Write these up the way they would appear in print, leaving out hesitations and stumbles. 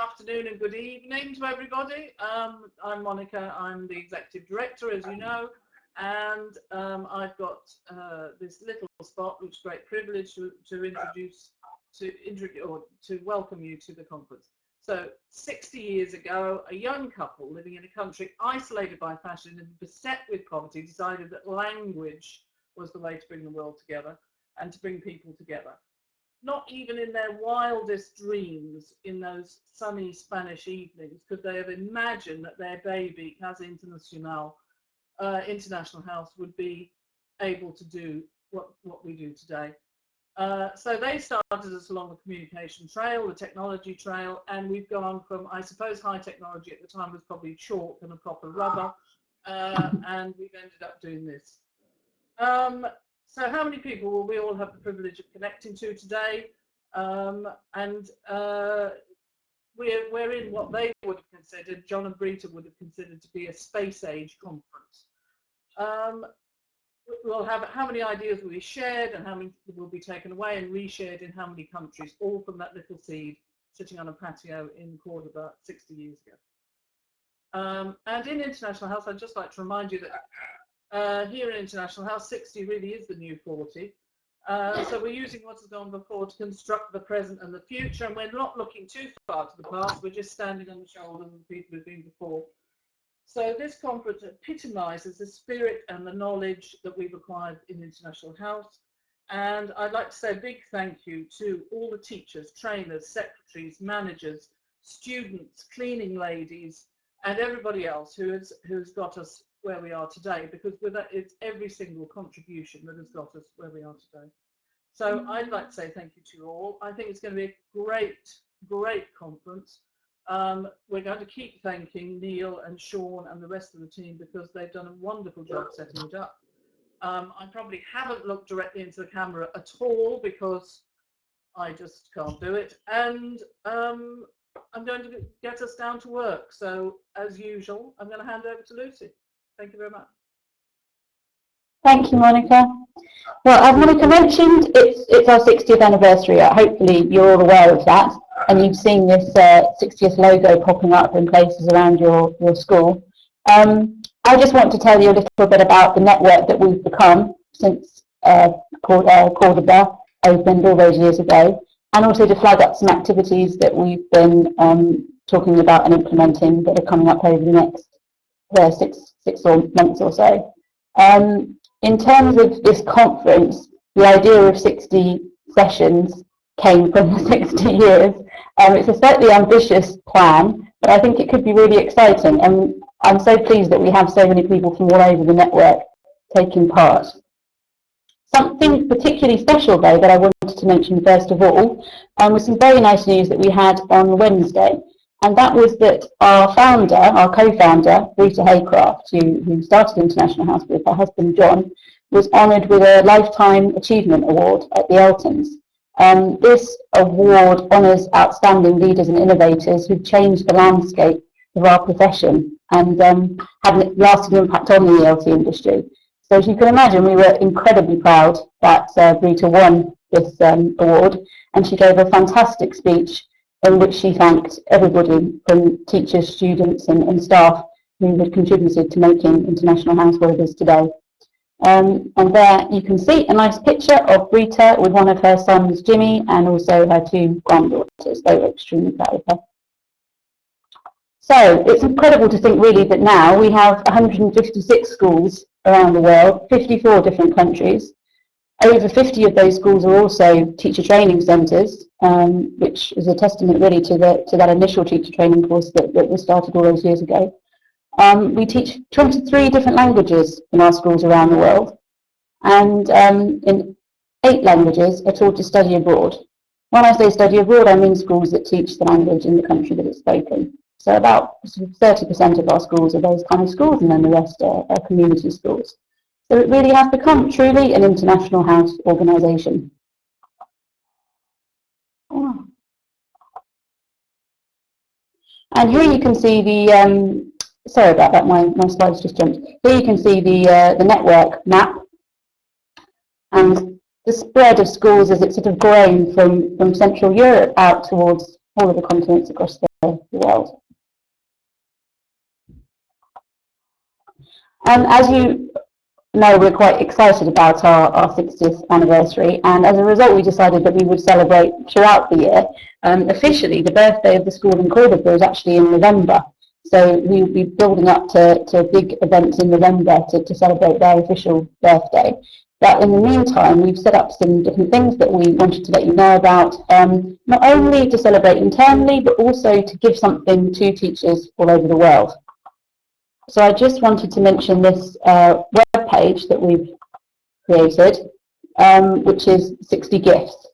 afternoon and good evening to everybody. I'm Monica. I'm the Executive Director, as you know, and I've got this little spot, which is a great privilege to welcome you to the conference. So 60 years ago, a young couple living in a country isolated by fashion and beset with poverty decided that language was the way to bring the world together and to bring people together. Not even in their wildest dreams in those sunny Spanish evenings could they have imagined that their baby, Casa International House, would be able to do what we do today. So they started us along the communication trail, the technology trail, and we've gone from, I suppose, high technology at the time was probably chalk and a proper rubber, and we've ended up doing this. So how many people will we all have the privilege of connecting to today? We're in what they would have considered, John and Brita would have considered to be a space age conference. We'll have how many ideas will be shared and how many will be taken away and reshared in how many countries, all from that little seed sitting on a patio in Cordoba 60 years ago. And in International House, I'd just like to remind you that here in International House, 60 really is the new 40. So we're using what has gone before to construct the present and the future, and we're not looking too far to the past, we're just standing on the shoulders of the people who've been before. So this conference epitomises the spirit and the knowledge that we've acquired in International House. And I'd like to say a big thank you to all the teachers, trainers, secretaries, managers, students, cleaning ladies, and everybody else who's got us where we are today, because with that, it's every single contribution that has got us where we are today. So I'd like to say thank you to you all. I think it's going to be a great conference. We're going to keep thanking Neil and Sean and the rest of the team because they've done a wonderful job setting it up. I probably haven't looked directly into the camera at all because I just can't do it. And I'm going to get us down to work. So as usual, I'm going to hand over to Lucy. Thank you very much. Thank you, Monica. Well, as Monica mentioned, it's our 60th anniversary. Hopefully you're all aware of that, and you've seen this 60th logo popping up in places around your school. I just want to tell you a little bit about the network that we've become since Cordoba opened all those years ago, and also to flag up some activities that we've been talking about and implementing that are coming up over the next 6 months or so. In terms of this conference, the idea of 60 sessions came from the 60 years. It's a slightly ambitious plan, but I think it could be really exciting. And I'm so pleased that we have so many people from all over the network taking part. Something particularly special, though, that I wanted to mention first of all, was some very nice news that we had on Wednesday. And that was that our co-founder, Rita Haycraft, who started International House with her husband, John, was honoured with a Lifetime Achievement Award at the Eltons. This award honours outstanding leaders and innovators who've changed the landscape of our profession and had a lasting impact on the ELT industry. So as you can imagine, we were incredibly proud that Rita won this award, and she gave a fantastic speech in which she thanked everybody from teachers, students and staff who had contributed to making International House what it is today. And there you can see a nice picture of Rita with one of her sons, Jimmy, and also her 2 granddaughters. They were extremely proud of her. So it's incredible to think really that now we have 156 schools around the world, 54 different countries. Over 50 of those schools are also teacher training centres, which is a testament really to that initial teacher training course that was started all those years ago. We teach 23 different languages in our schools around the world, and in 8 languages are taught to study abroad. When I say study abroad, I mean schools that teach the language in the country that it's spoken. So about 30% of our schools are those kind of schools, and then the rest are community schools. So it really has become truly an International House organisation. Oh. And here you can see the, sorry about that, my slides just jumped. Here you can see the network map and the spread of schools as it's sort of grown from Central Europe out towards all of the continents across the world. As you know, we're quite excited about our 60th anniversary, and as a result we decided that we would celebrate throughout the year. Officially, the birthday of the school in Cordoba is actually in November, so we'll be building up to big events in November to celebrate their official birthday. But in the meantime, we've set up some different things that we wanted to let you know about, not only to celebrate internally, but also to give something to teachers all over the world. So I just wanted to mention this web page that we've created, which is 60 Gifts.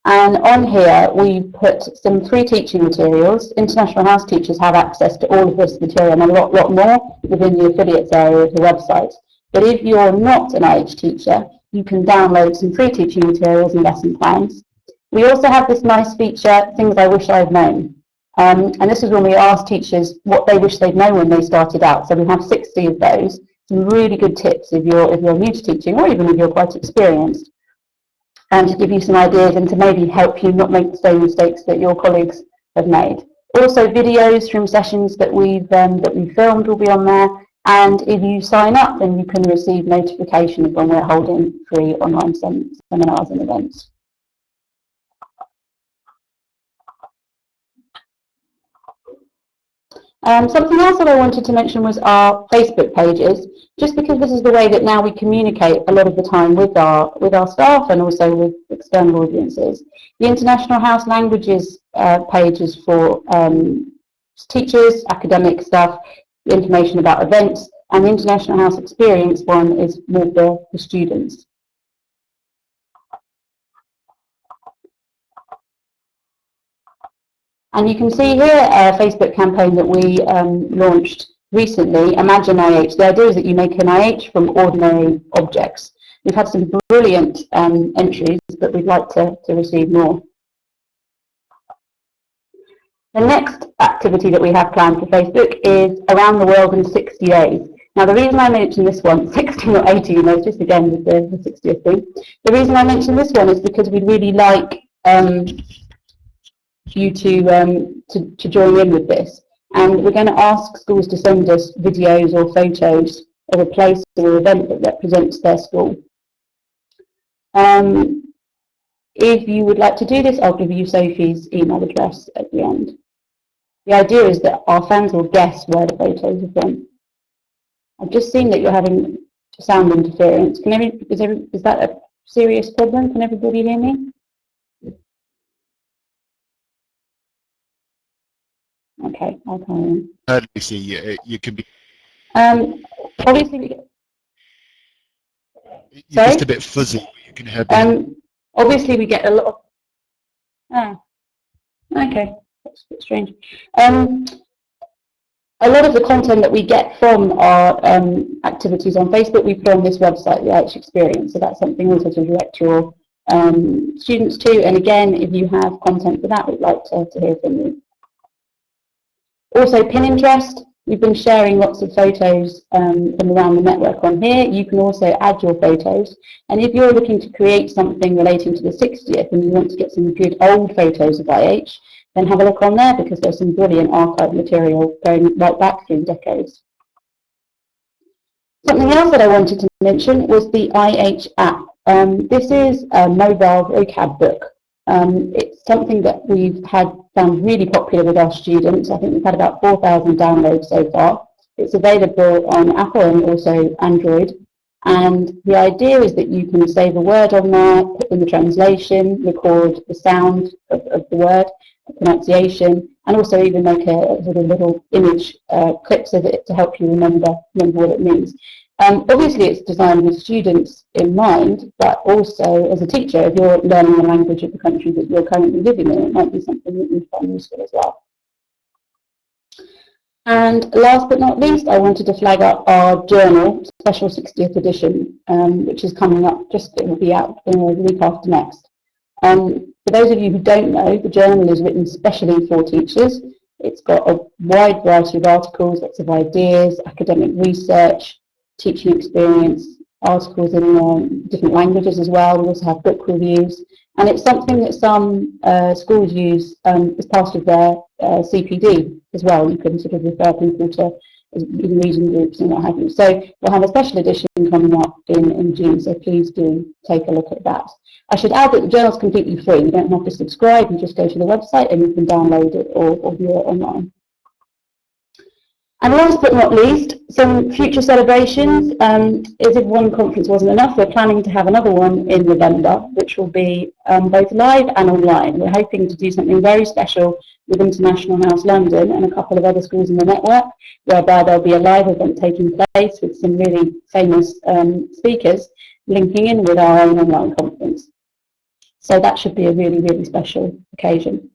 And on here we put some free teaching materials. International House teachers have access to all of this material and a lot more within the affiliates area of the website. But if you're not an IH teacher, you can download some free teaching materials and lesson plans. We also have this nice feature, Things I Wish I'd Known. And this is when we ask teachers what they wish they'd known when they started out. So we have 60 of those. Some really good tips if you're new to teaching, or even if you're quite experienced, and to give you some ideas and to maybe help you not make the same mistakes that your colleagues have made. Also, videos from sessions that we've filmed will be on there. And if you sign up, then you can receive notifications when we're holding free online seminars and events. Something else that I wanted to mention was our Facebook pages, just because this is the way that now we communicate a lot of the time with our staff and also with external audiences. The International House Languages page is for teachers, academic stuff, information about events, and the International House Experience one is more for students. And you can see here a Facebook campaign that we launched recently, Imagine IH. The idea is that you make an IH from ordinary objects. We've had some brilliant entries, but we'd like to receive more. The next activity that we have planned for Facebook is Around the World in 60 Days. Now, the reason I mentioned this one, 60 or 80, you know, just again with the 60th thing. The reason I mentioned this one is because we'd really like you to join in with this, and we're going to ask schools to send us videos or photos of a place or an event that represents their school. If you would like to do this, I'll give you Sophie's email address at the end. The idea is that our fans will guess where the photos are from. I've just seen that you're having sound interference. Is that a serious problem? Can everybody hear me? Okay, I'll carry on. Lucy, you can be. Obviously, You're just a bit fuzzy. You can hear. Obviously, we get a lot of. Okay, that's a bit strange. A lot of the content that we get from our activities on Facebook, we put on this website, the IH Experience. So that's something also to direct your students to. And again, if you have content for that, we'd like to hear from you. Also, Pinterest, we've been sharing lots of photos from around the network on here. You can also add your photos. And if you're looking to create something relating to the 60th and you want to get some good old photos of IH, then have a look on there, because there's some brilliant archive material going right back through decades. Something else that I wanted to mention was the IH app. This is a mobile vocab book. It's something that we've found really popular with our students. I think we've had about 4,000 downloads so far. It's available on Apple and also Android. And the idea is that you can save a word on there, put in the translation, record the sound of the word, the pronunciation, and also even make a sort of little image clips of it to help you remember what it means. Obviously, it's designed with students in mind, but also as a teacher, if you're learning the language of the country that you're currently living in, it might be something that you find useful as well. And last but not least, I wanted to flag up our journal, special 60th edition, which is coming up. It will be out the week after next. For those of you who don't know, the journal is written specially for teachers. It's got a wide variety of articles, lots of ideas, academic research, teaching experience, articles in different languages as well. We also have book reviews, and it's something that some schools use as part of their CPD as well. You can sort of refer people to reading groups and what have you. So we'll have a special edition coming up in June, so please do take a look at that. I should add that the journal is completely free. You don't have to subscribe, you just go to the website and you can download it or view it online. And last but not least, some future celebrations. As if one conference wasn't enough, we're planning to have another one in November, which will be both live and online. We're hoping to do something very special with International House London and a couple of other schools in the network, whereby there'll be a live event taking place with some really famous speakers linking in with our own online conference. So that should be a really, really special occasion.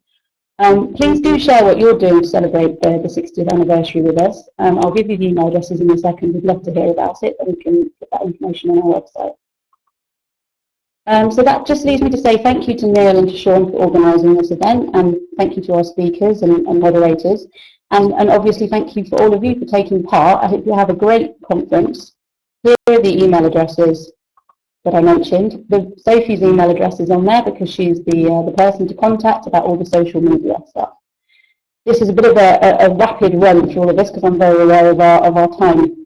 Please do share what you're doing to celebrate the 60th anniversary with us. I'll give you the email addresses in a second. We'd love to hear about it, but we can put that information on our website. So that just leaves me to say thank you to Neil and to Sean for organising this event, and thank you to our speakers and moderators. And obviously thank you for all of you for taking part. I hope you have a great conference. Here are the email addresses that I mentioned. Sophie's email address is on there because she's the person to contact about all the social media stuff. This is a bit of a rapid run through all of this because I'm very aware of our time